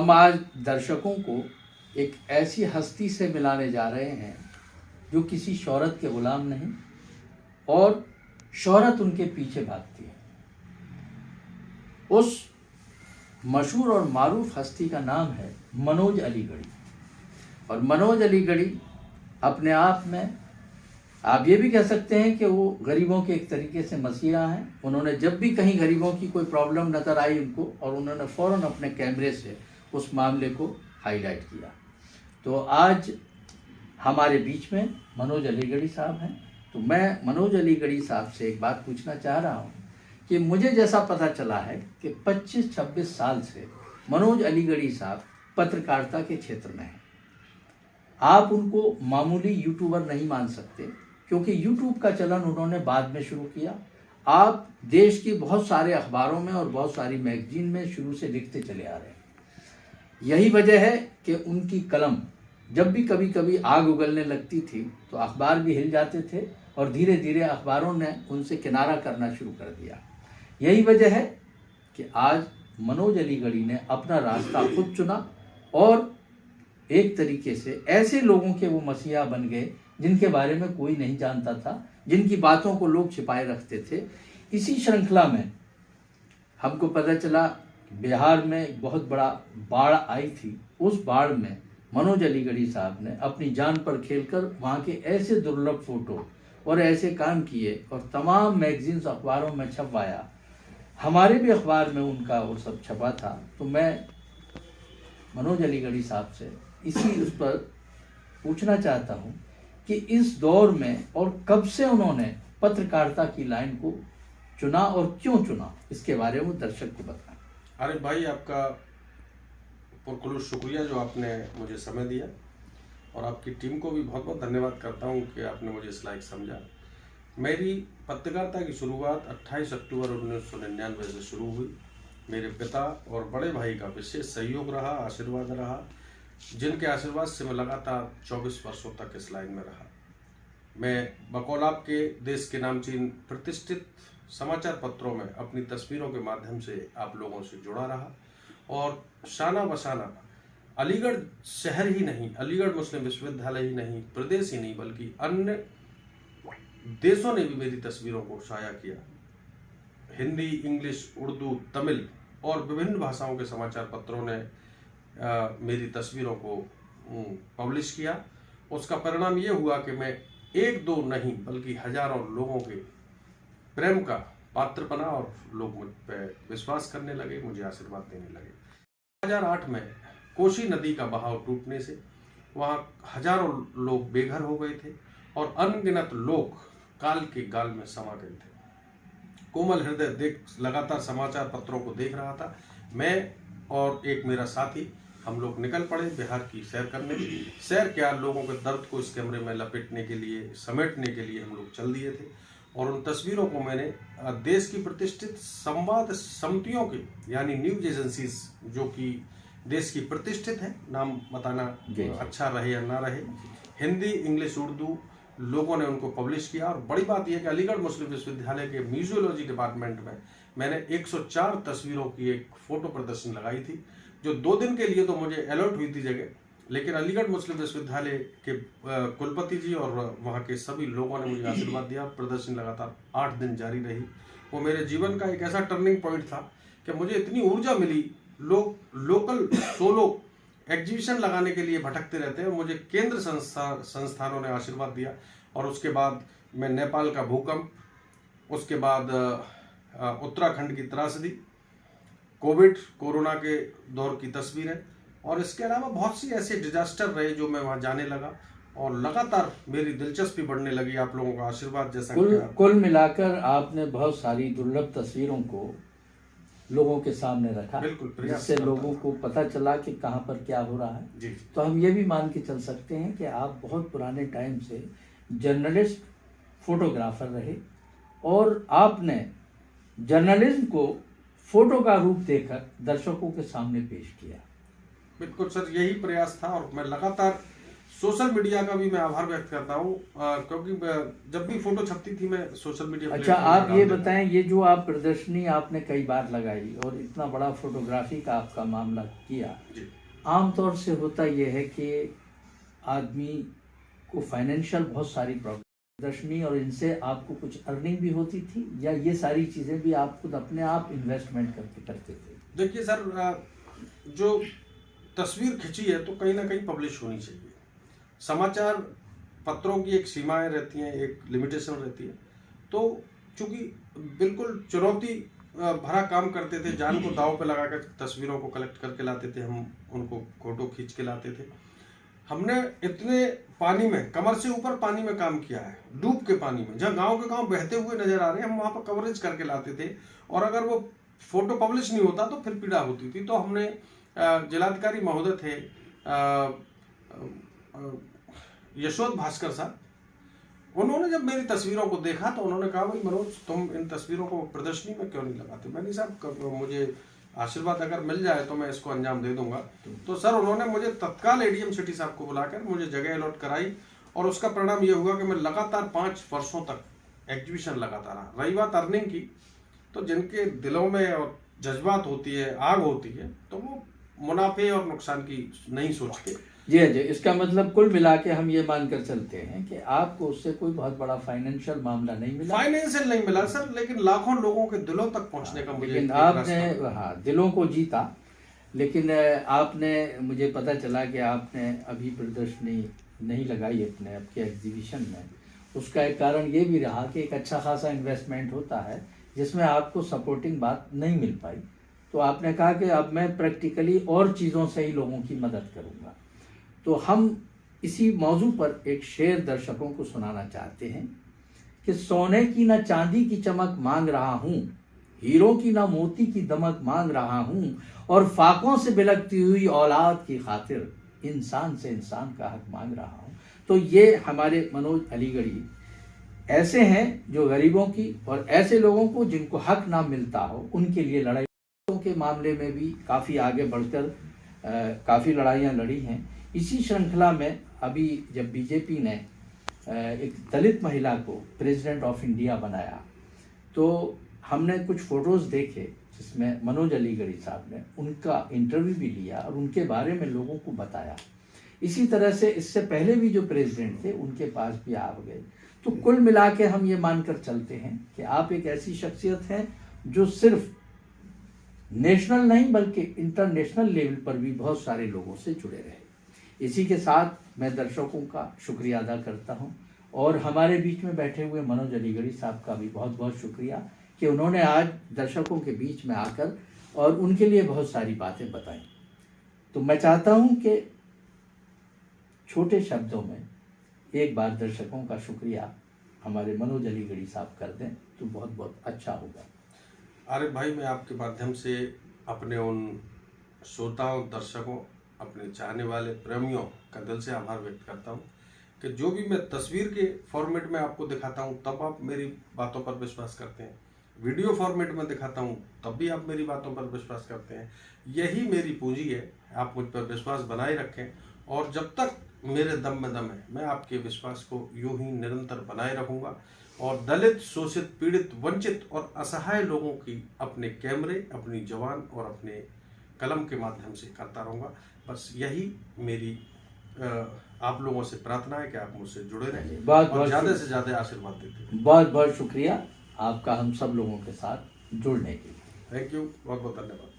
हम आज दर्शकों को एक ऐसी हस्ती से मिलाने जा रहे हैं जो किसी शोहरत के गुलाम नहीं और शोहरत उनके पीछे भागती है। उस मशहूर और मारूफ हस्ती का नाम है मनोज अलीगढ़ी। और मनोज अलीगढ़ी अपने आप में आप ये भी कह सकते हैं कि वो गरीबों के एक तरीके से मसीहा हैं। उन्होंने जब भी कहीं गरीबों की कोई प्रॉब्लम नज़र आई उनको, और उन्होंने फ़ौरन अपने कैमरे से उस मामले को हाईलाइट किया। तो आज हमारे बीच में मनोज अलीगढ़ी साहब हैं। तो मैं मनोज अलीगढ़ी साहब से एक बात पूछना चाह रहा हूँ कि मुझे जैसा पता चला है कि 25-26 साल से मनोज अलीगढ़ी साहब पत्रकारिता के क्षेत्र में हैं। आप उनको मामूली यूट्यूबर नहीं मान सकते, क्योंकि यूट्यूब का चलन उन्होंने बाद में शुरू किया। आप देश की बहुत सारे अखबारों में और बहुत सारी मैगजीन में शुरू से लिखते चले आ रहे हैं। यही वजह है कि उनकी कलम जब भी कभी कभी आग उगलने लगती थी तो अखबार भी हिल जाते थे और धीरे धीरे अखबारों ने उनसे किनारा करना शुरू कर दिया। यही वजह है कि आज मनोज अलीगढ़ी ने अपना रास्ता खुद चुना और एक तरीके से ऐसे लोगों के वो मसीहा बन गए जिनके बारे में कोई नहीं जानता था, जिनकी बातों को लोग छिपाए रखते थे। इसी श्रृंखला में हमको पता चला बिहार में एक बहुत बड़ा बाढ़ आई थी। उस बाढ़ में मनोज अलीगढ़ी साहब ने अपनी जान पर खेलकर वहाँ के ऐसे दुर्लभ फोटो और ऐसे काम किए और तमाम मैगजीन्स अखबारों में छपवाया। हमारे भी अखबार में उनका वो सब छपा था। तो मैं मनोज अलीगढ़ी साहब से इसी उस पर पूछना चाहता हूँ कि इस दौर में और कब से उन्होंने पत्रकारिता की लाइन को चुना और क्यों चुना, इसके बारे में दर्शक को बताएं। अरे भाई, आपका पुरखुलूस शुक्रिया जो आपने मुझे समय दिया, और आपकी टीम को भी बहुत बहुत धन्यवाद करता हूँ कि आपने मुझे इस लायक समझा। मेरी पत्रकारिता की शुरुआत 28 अक्टूबर 1999 से शुरू हुई। मेरे पिता और बड़े भाई का विशेष सहयोग रहा, आशीर्वाद रहा, जिनके आशीर्वाद से मैं लगातार 24 वर्षों तक इस लाइन में रहा। मैं बकौल आपके देश के नामचीन प्रतिष्ठित समाचार पत्रों में अपनी तस्वीरों के माध्यम से आप लोगों से जुड़ा रहा, और शाना बशाना अलीगढ़ शहर ही नहीं, अलीगढ़ मुस्लिम विश्वविद्यालय ही नहीं, प्रदेश ही नहीं, बल्कि अन्य देशों ने भी मेरी तस्वीरों को शाया किया। हिंदी, इंग्लिश, उर्दू, तमिल और विभिन्न भाषाओं के समाचार पत्रों ने मेरी तस्वीरों को पब्लिश किया। उसका परिणाम ये हुआ कि मैं एक दो नहीं बल्कि हजारों लोगों के प्रेम का पात्र बना और लोग मुझ पर विश्वास करने लगे, मुझे आशीर्वाद देने लगे। 2008 में कोसी नदी का बहाव टूटने से वहाँ हजारों लोग बेघर हो गए थे और अनगिनत लोग काल के गाल में समा गए थे। कोमल हृदय देख लगातार समाचार पत्रों को देख रहा था। मैं और एक मेरा साथी, हम लोग निकल पड़े बिहार की सैर करने। सैर क्या, लोगों के दर्द को इस कैमरे में लपेटने के लिए, समेटने के लिए हम लोग चल दिए थे। और उन तस्वीरों को मैंने देश की प्रतिष्ठित संवाद समितियों के, यानी न्यूज एजेंसीज जो कि देश की प्रतिष्ठित है, नाम बताना अच्छा रहे या ना रहे, हिंदी, इंग्लिश, उर्दू, लोगों ने उनको पब्लिश किया। और बड़ी बात यह कि अलीगढ़ मुस्लिम विश्वविद्यालय के म्यूजियोलॉजी डिपार्टमेंट में मैंने 104 तस्वीरों की एक फोटो प्रदर्शनी लगाई थी, जो 2 दिन के लिए तो मुझे अलॉट हुई थी जगह, लेकिन अलीगढ़ मुस्लिम विश्वविद्यालय के कुलपति जी और वहाँ के सभी लोगों ने मुझे आशीर्वाद दिया। प्रदर्शनी लगातार 8 दिन जारी रही। वो मेरे जीवन का एक ऐसा टर्निंग पॉइंट था कि मुझे इतनी ऊर्जा मिली। लोग लोकल सोलो एग्जीबिशन लगाने के लिए भटकते रहते हैं, मुझे केंद्र संस्थानों ने आशीर्वाद दिया। और उसके बाद मैं नेपाल का भूकंप, उसके बाद उत्तराखंड की त्रासदी, कोरोना के दौर की तस्वीरें, और इसके अलावा बहुत सी ऐसे डिजास्टर रहे जो मैं वहां जाने लगा और लगातार मेरी दिलचस्पी बढ़ने लगी। आप लोगों का आशीर्वाद जैसा कुल मिलाकर आपने बहुत सारी दुर्लभ तस्वीरों को लोगों के सामने रखा, बिल्कुल, जिससे लोगों को पता चला कि कहाँ पर क्या हो रहा है जी। तो हम ये भी मान के चल सकते हैं कि आप बहुत पुराने टाइम से जर्नलिस्ट, फोटोग्राफर रहे और आपने जर्नलिज्म को फोटो का रूप देकर दर्शकों के सामने पेश किया। बिल्कुल सर, यही प्रयास था। और मैं लगातार सोशल मीडिया का भी मैं आभार व्यक्त करता हूँ, क्योंकि जब भी फोटो छपती थी मैं सोशल मीडिया अच्छा, आप ये बताएं, ये जो आप प्रदर्शनी आपने कई बार लगाई और इतना बड़ा फोटोग्राफी का आपका मामला किया, आमतौर से होता यह है कि आदमी को फाइनेंशियल बहुत सारी प्रदर्शनी और इनसे आपको कुछ अर्निंग भी होती थी, या ये सारी चीज़ें भी आप खुद अपने आप इन्वेस्टमेंट करके करते थे? देखिए सर, जो तस्वीर खिंची है तो कहीं ना कहीं पब्लिश होनी चाहिए। समाचार पत्रों की एक सीमाएं रहती हैं, एक लिमिटेशन रहती है। तो चूंकि बिल्कुल चुनौती भरा काम करते थे, जान को दांव पे लगाकर तस्वीरों को कलेक्ट करके लाते थे, हम उनको फोटो खींच के लाते थे। हमने इतने पानी में, कमर से ऊपर पानी में काम किया है, डूब के पानी में, जहाँ गांव के गांव बहते हुए नजर आ रहे हैं, हम वहां पर कवरेज करके लाते थे। और अगर वो फोटो पब्लिश नहीं होता तो फिर पीड़ा होती थी। तो हमने जिलाधिकारी महोदय थे यशोद भास्कर साहब, उन्होंने जब मेरी तस्वीरों को देखा तो उन्होंने कहा, भाई मनोज, तुम इन तस्वीरों को प्रदर्शनी में क्यों नहीं लगाते? मैंने साहब, मुझे आशीर्वाद अगर मिल जाए तो मैं इसको अंजाम दे दूंगा। तो सर उन्होंने मुझे तत्काल एडीएम सिटी साहब को बुलाकर मुझे जगह अलॉट कराई, और उसका परिणाम ये हुआ कि मैं लगातार 5 वर्षों तक एग्जीबिशन लगाता रहा। रही बात अर्निंग की, तो जिनके दिलों में और जज्बात होती है, आग होती है, तो वो मुनाफे और नुकसान की नहीं सोचते। जी जी, इसका मतलब कुल मिला के हम ये मानकर चलते हैं कि आपको उससे कोई बहुत बड़ा फाइनेंशियल मामला नहीं मिला। फाइनेंशियल नहीं मिला सर, लेकिन लाखों लोगों के दिलों तक पहुंचने का मुझे, लेकिन आपने दिलों को जीता। लेकिन आपने, मुझे पता चला कि आपने अभी प्रदर्शनी नहीं लगाई अपने आपके एग्जीबिशन में। उसका एक कारण ये भी रहा कि एक अच्छा खासा इन्वेस्टमेंट होता है जिसमें आपको सपोर्टिंग बात नहीं मिल पाई। तो आपने कहा कि अब मैं प्रैक्टिकली और चीज़ों से ही लोगों की मदद करूँगा। तो हम इसी मौजू पर एक शेर दर्शकों को सुनाना चाहते हैं कि सोने की न चांदी की चमक मांग रहा हूँ, हीरो की न मोती की दमक मांग रहा हूँ, और फाकों से बिलकती हुई औलाद की खातिर इंसान से इंसान का हक मांग रहा हूँ। तो ये हमारे मनोज अलीगढ़ी ऐसे हैं जो गरीबों की और ऐसे लोगों को जिनको हक ना मिलता हो उनके लिए लड़ाई के मामले में भी काफ़ी आगे बढ़कर काफ़ी लड़ाइयाँ लड़ी हैं। इसी श्रृंखला में अभी जब बीजेपी ने एक दलित महिला को प्रेसिडेंट ऑफ इंडिया बनाया, तो हमने कुछ फोटोज़ देखे जिसमें मनोज अलीगढ़ी साहब ने उनका इंटरव्यू भी लिया और उनके बारे में लोगों को बताया। इसी तरह से इससे पहले भी जो प्रेसिडेंट थे उनके पास भी आ गए। तो कुल मिला के हम ये मानकर चलते हैं कि आप एक ऐसी शख्सियत हैं जो सिर्फ नेशनल नहीं बल्कि इंटरनेशनल लेवल पर भी बहुत सारे लोगों से जुड़े रहे। इसी के साथ मैं दर्शकों का शुक्रिया अदा करता हूं, और हमारे बीच में बैठे हुए मनोज अलीगढ़ी साहब का भी बहुत बहुत शुक्रिया कि उन्होंने आज दर्शकों के बीच में आकर और उनके लिए बहुत सारी बातें बताई। तो मैं चाहता हूं कि छोटे शब्दों में एक बार दर्शकों का शुक्रिया हमारे मनोज अलीगढ़ी साहब कर दें तो बहुत बहुत अच्छा होगा। अरे भाई, मैं आपके माध्यम से अपने उन श्रोताओं, दर्शकों, अपने चाहने वाले प्रेमियों का दिल से आभार व्यक्त करता हूं कि जो भी मैं तस्वीर के फॉर्मेट में आपको दिखाता हूं तब आप मेरी बातों पर विश्वास करते हैं, वीडियो फॉर्मेट में दिखाता हूं तब भी आप मेरी बातों पर विश्वास करते हैं। यही मेरी पूंजी है, आप मुझ पर विश्वास बनाए रखें, और जब तक मेरे दम में दम है मैं आपके विश्वास को यूं ही निरंतर बनाए रखूंगा, और दलित, शोषित, पीड़ित, वंचित और असहाय लोगों की अपने कैमरे, अपनी जवान और अपने कलम के माध्यम से करता रहूँगा। बस यही मेरी आप लोगों से प्रार्थना है कि आप मुझसे जुड़े रहें और ज़्यादा से ज़्यादा आशीर्वाद देते हैं। बहुत बहुत शुक्रिया आपका हम सब लोगों के साथ जुड़ने के लिए। थैंक यू, बहुत बहुत धन्यवाद।